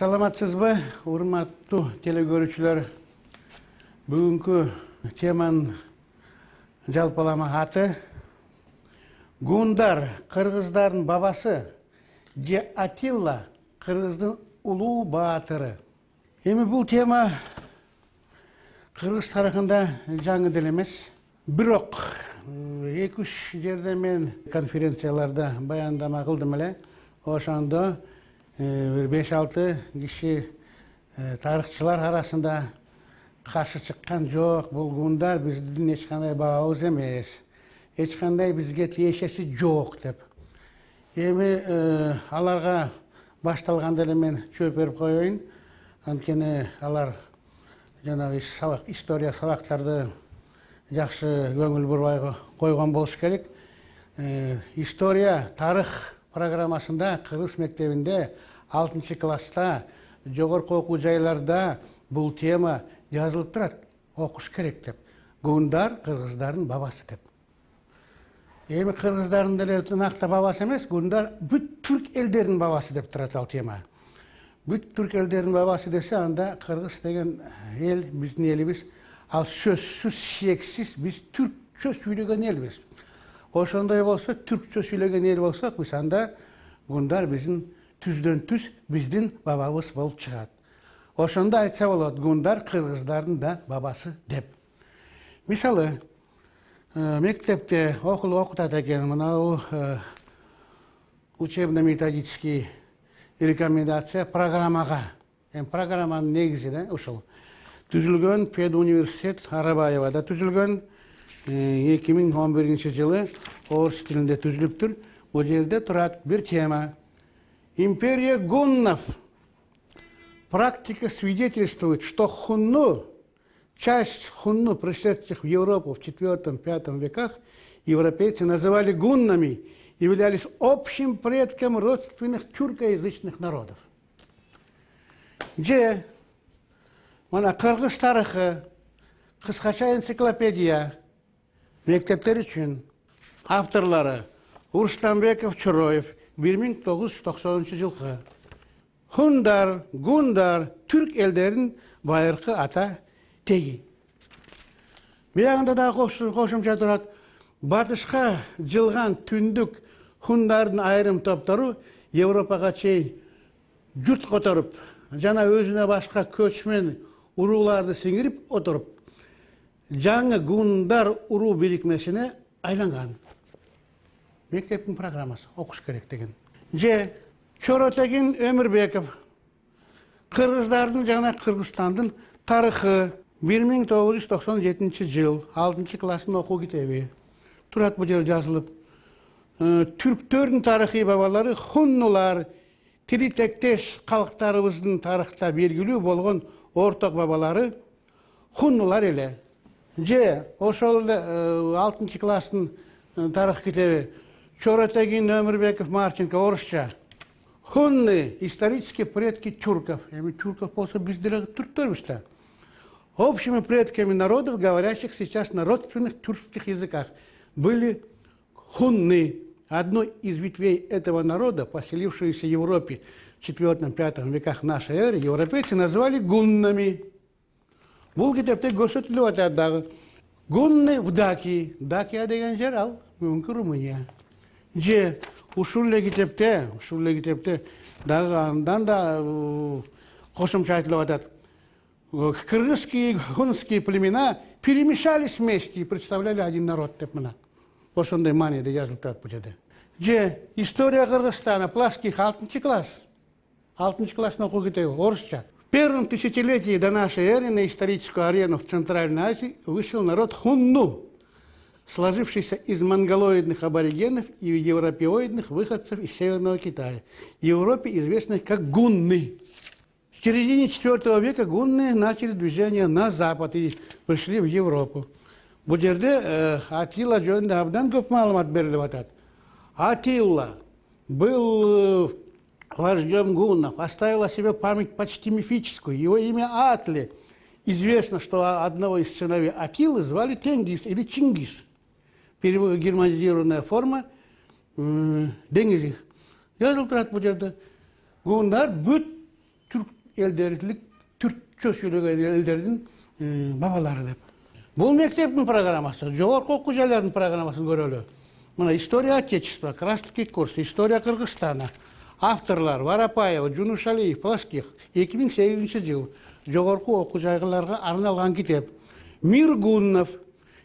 Саламатсызбы, урматтуу телекөрүүчүлөр. Бүгүнкү теманын жалпылама аты Гундар, кыргыздардын бабасы, же Атилла, кыргыздын улуу баатыры. Эми бул тема кыргыз тарыхында жаңы деле эмес. Бирок 2-3 жерде мен конференцияларда баяндама кылдым эле. Ошондо 5-6 киши тарыхчылар арасында каршы чыккан жок. Бул гундар биздин эч кандай бабабыз эмес. Эч кандай бизге тиешеси жок деп. Эми аларга башталганда эле мен жооп берип коеюн. Анткени алар жанагы история сабактарды жакшы көңүл бурбай койгон болуш керек. История, тарых программасында кыргыз мектебинде 6-класста жогорку окуу жайларда бул тема жазылып турат. Окуш керек деп. Гундар кыргыздардын бабасы деп. Эми кыргыздардын деле накта бабасы эмес, гундар бүт түрк элдеринин бабасы деп турат ал тема. Бүт түрк элдеринин бабасы десе, анда кыргыз деген эл, биздин элибиз, ал сөзсүз шексиз биз түркчө сүйлөгөн элбиз. Ошондой болсо, түркчө сүйлөгөн эл болсок, биз анда гундар биздин түздөн түз биздин бабабыз болуп чыгат. Ошондо айтса болот, гундар кыргыздардын да бабасы деп. Мисалы, мектепте окутат экен мынау учебно-методический рекомендация программага. Программанын негизи да ушул. Түзүлгөн педуниверситет Арабаевада түзүлгөн 2011 жылы орус тилинде түзүлүптүр. Бул жерде турат бир тема. Империя гуннов. Практика свидетельствует, что часть хунну, пришедших в Европу в IV-V веках, европейцы называли гуннами, являлись общим предком родственных тюркоязычных народов. Же, мана кыргыз тарыхы, кыскача энциклопедия, мектептер үчүн авторлары Урстанбеков, Чуроев, 1990 жылкы. Хундар, гундар, түрк элдерин байыркы ата теги. Биягында да кошумча турат. Батышка жылган түндүк хундардын айрым топтору Европага чейин журт которуп, жана өзүнө башка көчмөн урууларды сиңирип отуруп, жаңы гундар уруу бирикмесине айланган. Мектептин программасы окуш керек деген. Же Чоротегин Өмүрбеков, кыргыздардын жана Кыргызстандын тарыхы, 1997 жыл, 6-класстын окуу китеби. Турат бул жер жазылып. Түрктөрдүн тарыхый бабалары хуннулар, тили тектеш калктарыбыздын тарыхта белгилүү болгон орток бабалары хуннулар эле. Же ошол 6-класстын тарых китеби Чоротегин Өмүрбеков Марченко орусча. Хунны – исторические предки тюрков. Тюрков болса biz деле түрктөрбүз да. Общими предками народов, говорящих сейчас на родственных тюркских языках, были хунны. Одной из ветвей этого народа, поселившуюся в Европе в IV-V веках нашей эры, европейцы назвали гуннами. Бул китепте көрсөтүлүп атат дагы. Гунны в Дакии. Дакия деген жер ал бүгүнкү Румыния. Же ушул эле китепте дагы андан да кошумча айтылып атат. Кыргызские и хунские племена перемешались вместе и представляли один народ деп мына. Ошондой мааниде жазылып турат бул жерде. Же история Кыргызстана, Пласких, 6-класс. 6-класстын окуу китеби орусча. В первом тысячелетии до нашей эры на историческую арену в Центральной Азии вышел народ хунну, сложившийся из монголоидных аборигенов и европеоидных выходцев из Северного Китая. В Европе известных как гунны. В середине IV века гунны начали движение на запад и пришли в Европу. Бул жерде Атилла жөнүндө абдан көп маалымат берилип атат. Атилла был вождем гуннов, оставил о себе память почти мифическую. Его имя Атли. Известно, что одного из сыновей Атилы звали Тенгиз или Чингис. Германизированная форма Деңгизих. Yazılıb тұрады бұл жерде. Гундар бүт elderlik, Türkçe söyleyen ellerinin babaları dep. Бұл мектептің программасы, жоғарғы оқу жайларының программасын көрелі. Мына история Отечества, Красный курс, история Кыргызстана. Авторлар Варапаева, Жунушалиев, Плоских. 2008 жыл жоғарғы оқу жайларға арналған кітап. Мир гуннов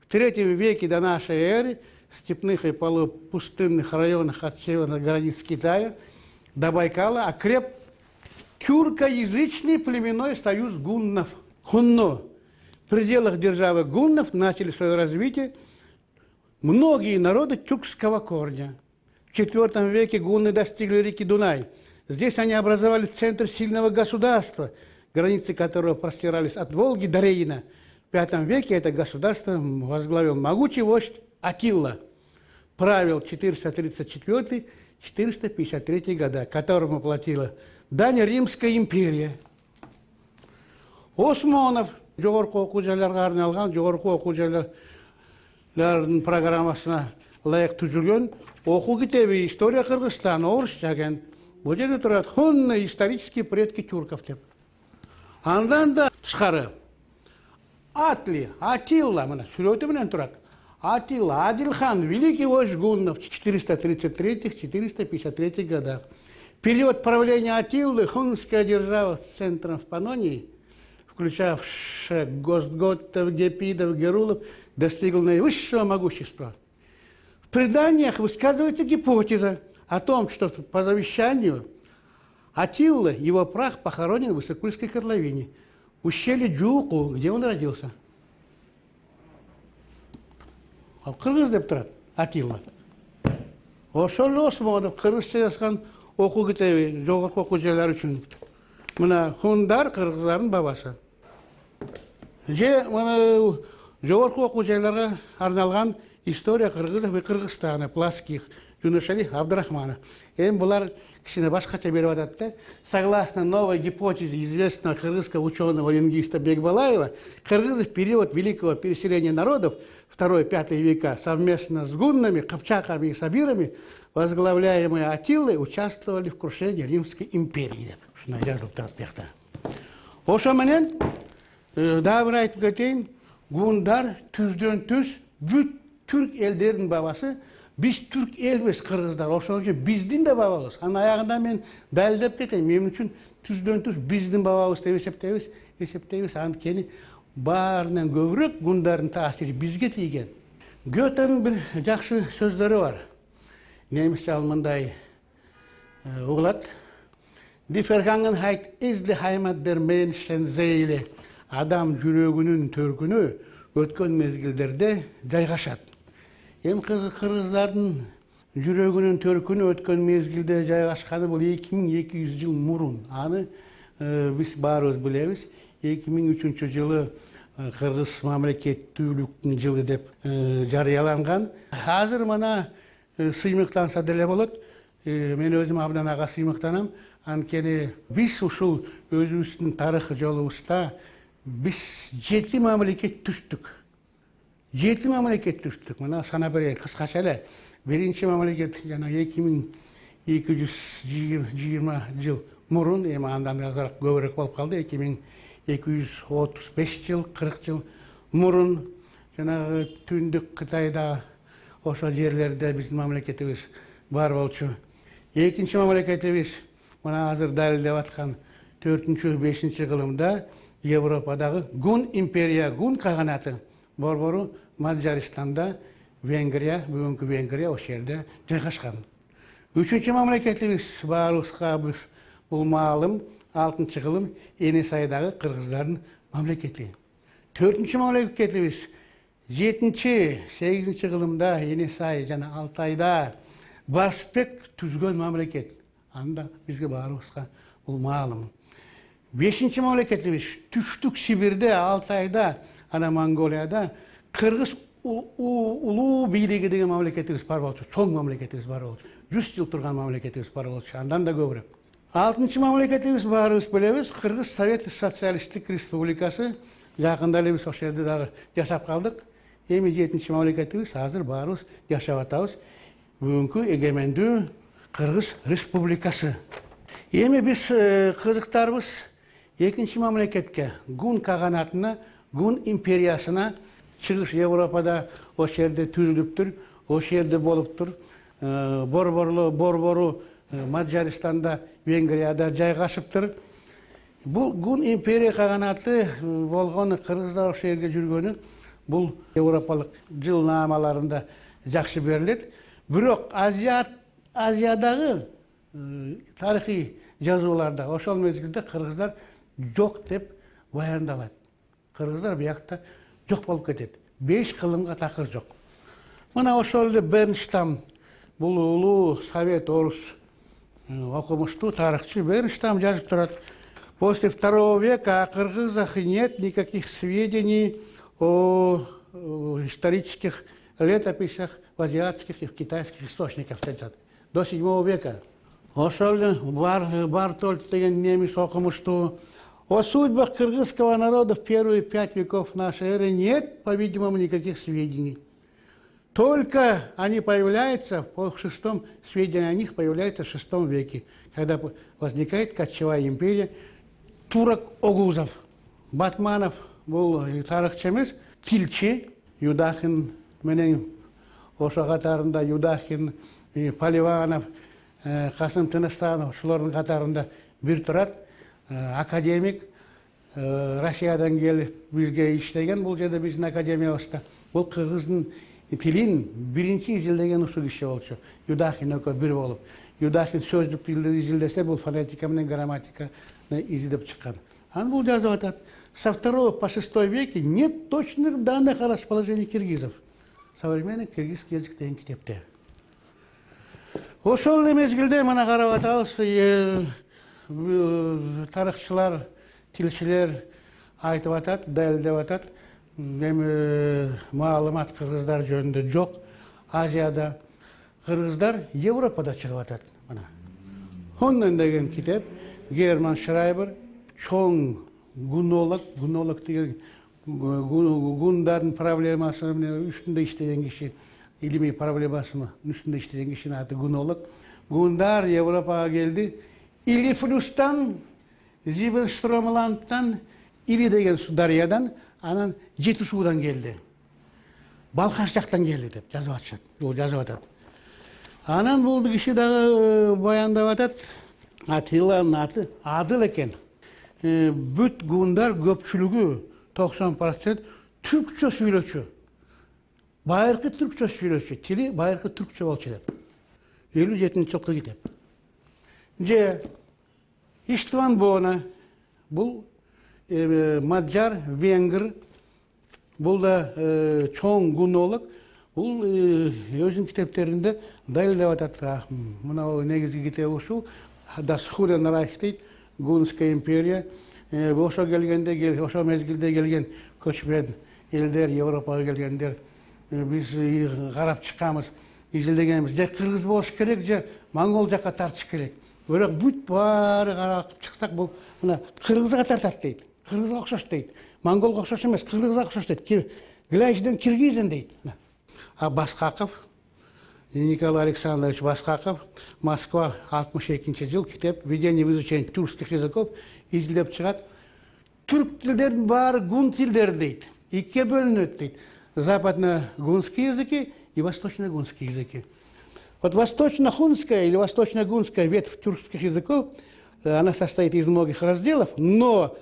в 3 веке до нашей эры в степных и полупустынных районах от северных границ Китая до Байкала окреп тюркоязычный племенной союз гуннов. Хунно. В пределах державы гуннов начали свое развитие многие народы тюркского корня. В IV веке гунны достигли реки Дунай. Здесь они образовали центр сильного государства, границы которого простирались от Волги до Рейна. В V веке это государство возглавил могучий вождь Атилла. Правил 434-453 года, которому платила дань Римская империя. Осмонов жоғарғы оқу жайларға арналған жоғарғы оқу жайлардың программасына лайық түзілген оқу кітабы «История Кыргызстана» орысша екен. Бұл жерде тұрады «Хунны исторические предки тюрков» деп. Андан да тышқары Атилла, мына сүреті менен тұрады. Атилла, Адилхан, великий вождь гуннов в 433-453 годах. В период правления Атиллы хунская держава с центром в Панонии, включавшая Гостготов, Гепидов, Герулов, достигла наивысшего могущества. В преданиях высказывается гипотеза о том, что по завещанию Атилла, его прах похоронен в Высокульской котловине, в ущелье Джуку, где он родился. А Кыргыз деп тұрады Атилла. Ошол Осмонов кыргызча жазған оқу кітабы жоғарғы оқу жайлары үшін. Мына хундар кыргыздардың бабасы. Мына жоғарғы оқу жайларға арналған история Кыргызов и Кыргызстана, Плоских, Жунушалиев, Абдрахманов. Бұлар кішкене башқаша беріп атады. Согласно новой гипотезе известного кыргызского ученого-лингвиста Бекбалаева, кыргызы в период великого переселения народов 2-5 века совместно с гуннами, кыпчаками и сабирами, возглавляемые Атиллой, участвовали в крушении Римской империи. Ошо менен дагы бир айтып кетейин, гундар түздөн түз бүт түрк элдеринин бабасы. Biz Türk elbis kırgızlar, ошол үчүн биздин да бабабыз. Анын аягында мен далилдеп кетейин. Мен үчүн түздөн түз биздин бабабыз деп эсептейбиз. Анткени баарынан көбүрөөк гундардын таасири бизге тийген. Гётенин бир жакшы сөздөрү бар. Немисче ал мындай угулат. Die Vergangenheit ist die Heimat der Menschenseele. Адам жүрөгүнүн төркүнү өткөн мезгилдерде жайгашат. Кыргыздардын жүрөгүнүн төркүнү өткөн мезгилде жайгашканы бул 2200 жыл мурун. Аны биз баарыбыз билебиз. 2003 жылы Кыргыз мамлекеттүүлүктүн жылы деп жарыяланган. Азыр мына сыймыктанса деле болот. Мен өзүм абдан ага сыймыктанам. Анткени биз ушул өзүбүздүн тарыхый жолубузда биз 7 мамлекет түштүк. 7 мамлекет түштүк. Мына санап берейин кыскача эле. Биринчи мамлекет жана 2220 жыл мурун, эми андан азыраак көбүрөөк болуп калды. 2235 жыл, 40 жыл мурун жанагы түндүк Кытайда ошо жерлерде биздин мамлекетибиз бар болчу. Экинчи мамлекетибиз мына азыр далилдеп аткан 4-5 кылымда Европадагы Гун империя, Гун каганаты борбору Мажаристанда, Венгрия, бүгүнкү Венгрия ошол жерде жайгашкан. Үчүнчү мамлекетибиз баарыбызга бул маалым 6 кылым Энисайдагы кыргыздардын мамлекети. 4-чү мамлекетибиз 7-8 кылымда Энисай жана Алтайда Барсбек түзгөн мамлекет. Анда бизге баарыбызга бул маалым. 5-чү мамлекетибиз Түштүк Сибирде, Алтайда, ана Монголияда Кыргыз улуу бийлиги деген мамлекетибиз бар болчу, чоң мамлекетибиз бар болчу. 100 жыл турган мамлекетибиз бар болчу, андан да көбүрөөк. 6-чы мамлекетибиз баарыбыз билебиз, Кыргыз Совет Социалисттик Республикасы. Жакында эле биз ошол жерде дагы жашап калдык. Эми 7-чи мамлекетибиз азыр баарыбыз жашап атабыз. Бүгүнкү эгемендүү Кыргыз Республикасы. Эми биз кызыктарбыз Екінші мамлекетке, гун каганатына, гун империясына чыгыш Европада ошол жерде түзүлүптүр, ошол жерде болуптур. Борбору Мажарстанда, Венгрияда жайгашыптыр. Бул гун империя каганаты болгону, кыргыздар ошол жерге жүргөнү бул европалык жылнаамаларында жакшы берилет. Бирок Азиядагы тарыхый жазууларда ошол мезгилде кыргыздар жок деп баяндалат. Кыргыздар биякта жок болуп кетет. 5 кылымга такыр жок. Мына ошол эле Бернштам, бул улуу совет орус окумуштуу тарыхчы Бернштам жазып турат. После II века о кыргызах нет никаких сведений о исторических летописях в азиатских и в китайских источниках. До VII века. Ошол Бартольд деген немец окумуштуу. О судьбах кыргызского народа в первые 5 веков нашей эры нет, по-видимому, никаких сведений. Только они появляются, сведения о них появляются в VI веке, когда возникает кочевая империя турок-огузов. Батманов был тарыхчы эмес, тилчи, Юдахин менен ошо катарында Юдахин, Поливанов, Касым Тыныстанов, ошолордун катарында бир турат. Академик Россиядан келип бизге иштеген бул жерде биздин академиябызда. Бул кыргыздын тилин биринчи изилдеген ушул киши болчу. Юдахин экөө бир болуп. Юдахин сөздүктү изилдесе, бул фонетика менен грамматиканы изилдеп чыккан. Анан бул жазып атат. Со II по VI веке нет точных данных о расположении киргизов. Современный киргизский язык деген китепте. Ошол эле мезгилде мына карап атабыз, тарыхчылар, тилчилер айтып атат, далилдеп атат. Эми маалымат кыргыздар жөнүндө жок. Азияда кыргыздар Европада чыгып атат. Мына Хоннен деген китеп, Герман Шрайбер, чоң гунолог деген гундардын проблемасынын үстүндө иштеген киши, илимий проблемасынын үстүндө иштеген кишинин аты гунолог. Гундар Европага келди. Или Флюстан, Зибенстромландтан, или деген дарыядан, анан Жети суудан келди. Балкаш жактан келди деп жазып атышат. Бул жазып атат. Анан бул киши дагы баяндап атат. Атиланын аты Адыл экен. Бүт гундар көпчүлүгү 90% түркчө сүйлөчү. Байыркы түркчө сүйлөчү. Тили байыркы түркчө болчу деп. 57-жылкы китеп. Же Иштван Бона, бул Маджар, Венгр, бул да чоң гунолог, бул өзүнүн китептеринде далилдеп атат. Мына негизги китеби ушул, Das Hurenreich дейт, Гунская империя. Ошо келгенде, ошо мезгилде келген көчмөн элдер, Европага келгендер, биз карап чыкканбыз, изилдегенбиз. Же кыргыз болуш керек, же монгол жакка тартыш керек. Бирок бүт баары карап чыксак, бул мына кыргызга тартат дейт. Кыргызга окшош дейт. Монголго окшош эмес, кыргызга окшош дейт. Глайчден киргизин дейт. А Баскаков, Николай Александрович Баскаков, Москва, 62-жыл, китеп «Введение в изучение тюркских языков» изилдеп чыгат. Түрк тилдердин баары гун тилдер дейт. Икке бөлүнөт дейт. Западно-гунские языки и восточно-гунские языки. Вот восточно-хунская или восточно-гунская ветвь тюркских языков, она состоит из многих разделов, но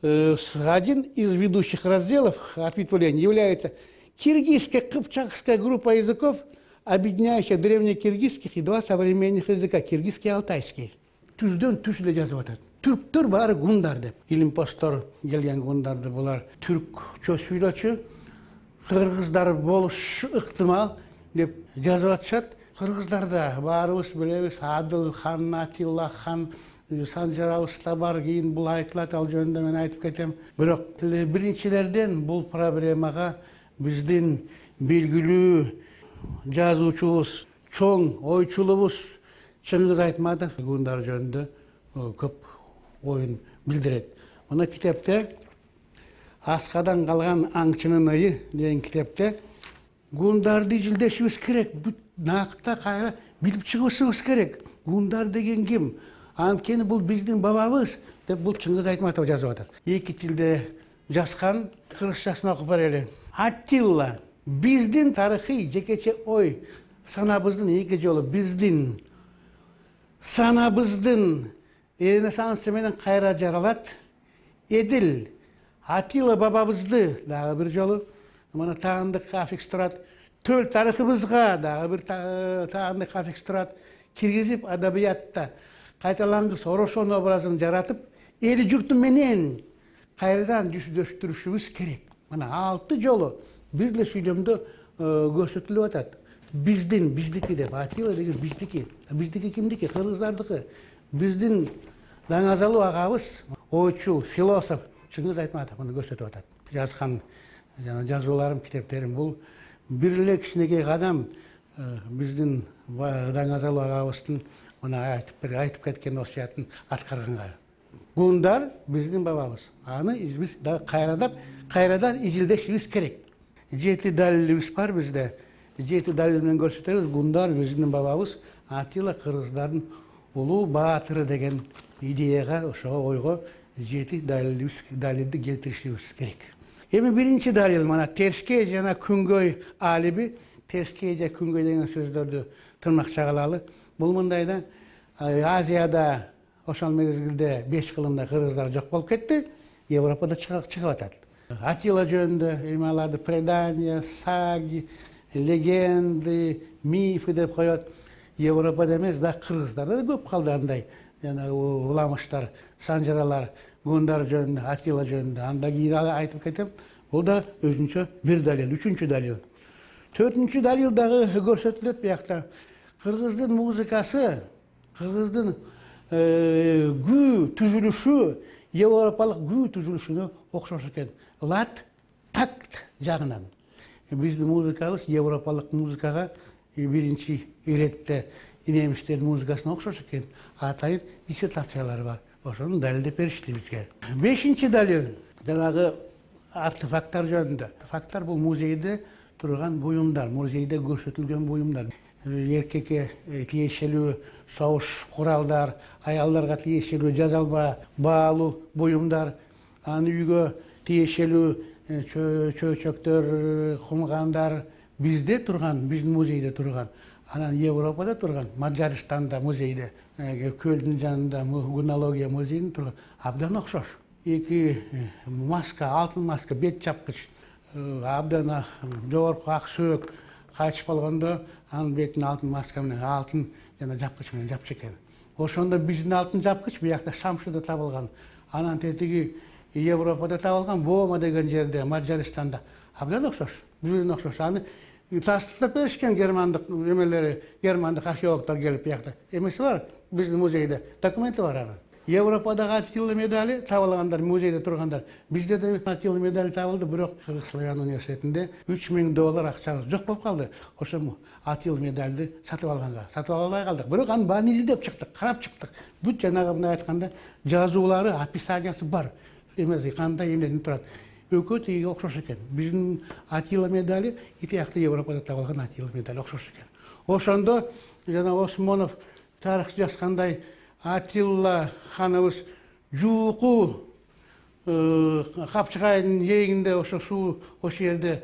один из ведущих разделов ответвлений является киргизская кыпчакская группа языков, объединяющая древнекиргизских и два современных языка, киргизский и алтайский. Түздөн түз эле жазып атат. Түрктөр баары гундар деп. Илимпостор келген гундарды булар түркчө сүйлөчү, кыргыздар болушу ыктымал деп жазып атышат. Кыргыздарда баарыбыз билебиз, Адыл хан, Атилла хан, Санжарабызда бар, кийин бул айтылат, ал жөнүндө мен айтып кетем. Бирок биринчилерден бул проблемага биздин белгилүү жазуучубуз, чоң ойчулубуз Чыңгыз Айтматов гундар жөнүндө көп оюн билдирет. Мына китепте Аскадан калган аңчынын ыйы деген китепте гундарды изилдешибиз керек, бүт накта кайра билип чыгышыбыз керек. Гундар деген ким? Анткени бул биздин бабабыз деп бул Чыңгыз Айтматов жазып атат. Эки тилде жазган, кыргызчасын окуп берели. Аттила биздин тарыхый жекече ой санабыздын эки жолу биздин санабыздын Ренессансы менен кайра жаралат. Эдил Атила бабабызды дагы бир жолу мына таандык аффикс турат. Төл тарыхыбызга дагы бир таандык аффикс турат. Киргизип адабиятта кайталангыс Орошон образын жаратып, эли журту менен кайрадан жүздөштүрүшүбүз керек. Мына 6 жолу бир эле сүйлөмдө көрсөтүлүп атат. Биздин, биздики деп, Атила деген биздики. Биздики кимдики? Кыргыздардыкы. Биздин Даңазалуу агабыз, ойчул, философ Чыңгыз Айтматов муну көрсөтүп атат. Жазган жазууларым, китептерим бул бир эле кичинекей кадам биздин Даңазалуу агабыздын мына айтып кеткен осуятын аткарганга. Гундар биздин бабабыз. Аны биз дагы кайрадан изилдешибиз керек. 7 далилибиз бар бизде. 7 далил менен көрсөтөбүз. Гундар биздин бабабыз, Атила кыргыздардын улуу баатыры деген идеяга, ошого ойго 7 далилди келтиришибиз керек. Эми биринчи далил мына терскей жана күнгөй алиби, терскей же күнгөй деген сөздөрдү тырнакча кылалы. Бул мындай да Азияда ошол мезгилде 5 кылымда кыргыздар жок болуп кетти, Европада чыгып атат. Атила жөнүндө эми аларды предания, саги, легенды, мифы деп коет. Европада эмес, да кыргыздарда да көп калды андай жана уламыштар, санжаралар, гундар жөнүндө, Атила жөнүндө. Анда кийин айтып кетем. Бул да өзүнчө бир далил, үчүнчү далил. Төртүнчү далил дагы көрсөтүлөт биякта. Кыргыздын музыкасы, кыргыздын күү түзүлүшү европалык күү түзүлүшүнө окшош экен. Лат, такт жагынан. Биздин музыкабыз европалык музыкага биринчи иретте немистердин музыкасына окшош экен. Атайын диссертациялары бар. Ошону далилдеп беришти бизге. Бешинчи далил жанагы артефакттар жөнүндө. Артефакттар бул музейде турган буюмдар, музейде көрсөтүлгөн буюмдар. Эркекке тиешелүү согуш куралдар, аялдарга тиешелүү жазалба баалуу буюмдар, аны үйгө тиешелүү чөйчөктөр, кумгандар бизде турган, биздин музейде турган. Анан Европада турган, Мажарстанда музейде, көлдүн жанында гунология музейинде турган абдан окшош. Эки маска, алтын маска, бет чапкыч, абдан жогорку ак сөөк кайтып болгондо анын бетин алтын маска менен, алтын жана жапкыч менен жапчу экен. Ошондо биздин алтын жапкыч биякта Шамшыда табылган. Анан тетиги Европада табылган, Бома деген жерде, Мажарстанда абдан окшош. Бизден окшош. Аны тастыктап беришкен германдык эмелери, германдык археологдор келип биякта. Эмеси бар биздин музейде, документи бар анын. Европадагы Атила медали табылгандар, музейде тургандар. Бизде да Атила медали табылды, бирок Кыргыз Славян университетинде $3000 акчабыз жок болуп калды. Ошо Атила медалды сатып алганга. Сатып албай калдык. Бирок анын баарын изилдеп чыктык, карап чыктык. Бүт жанагы мындай айтканда жазуулары, описаниясы бар. Эмеси кандай эмнеден турат. Өкө тиги окшош экен. Биздин Атила медали итиякты Европада табылган Атила медали окшош экен. Ошондо жана Осмонов тарых жазгандай Атилла ханыбыз жууку Капчыгайдын эгинде ошо суу ошо жерде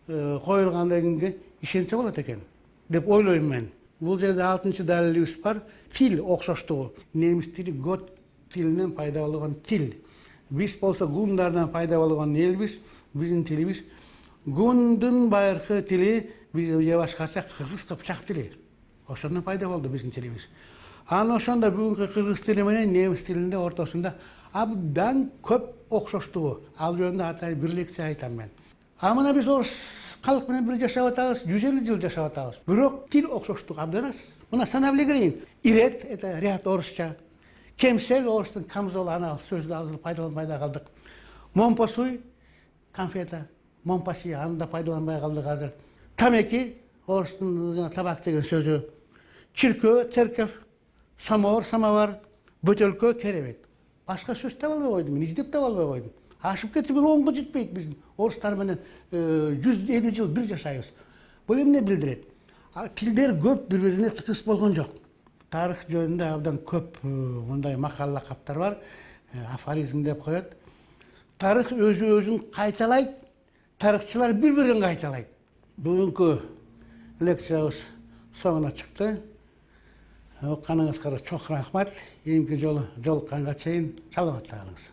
коюлгандыгына ишенсе болот экен деп ойлойм мен. Бул жерде 6-чы далилибиз бар. Тил окшоштугу. Немис тили гот тилинен пайда болгон тил. Биз болсо гундардан пайда болгон элбиз, биздин тилибиз гундун байыркы тили, бизге башкача кыргыз кыпчак тили. Ошондон пайда болду биздин тилибиз. Аны ошондо бүгүнкү кыргыз тили менен немис тилинде ортосунда абдан көп окшоштугу. Ал жөнүндө атайын бир лекция айтам мен. А мына биз орус калк менен бир жашап атабыз, 150 жыл жашап атабыз. Бирок тил окшоштугу абдан аз. Мына санап эле кирейин. Ирет это ряд орусча. Кемсел орустун камзол ана сөздү азыр пайдаланбай да калдык. Момпосуй конфета, момпаси аны да пайдаланбай калдык азыр. Тамеки орустун табак деген сөзү. Чиркөө, церковь, самовар, самовар, бөтөлкө, керебет. Башка сөз таба албай койдум, мен издеп таба албай койдум. Ашып кетсе бир 10го жетпейт биздин орустар менен 150 жыл бир жашайбыз. Бул эмне билдирет? Тилдер көп бири-бирине тыкыз болгон жок. Тарых жөнүндө абдан көп мындай макал лакаптар бар. афоризм деп коет. Тарих өзүн кайталайт, тарыхчылар бири-бирин кайталайт. Бүгүнкү лекциябыз соңуна чыкты. Окканыңызга чоң рахмат. Эмки жолу жолукканга чейин саламатта калыңыз.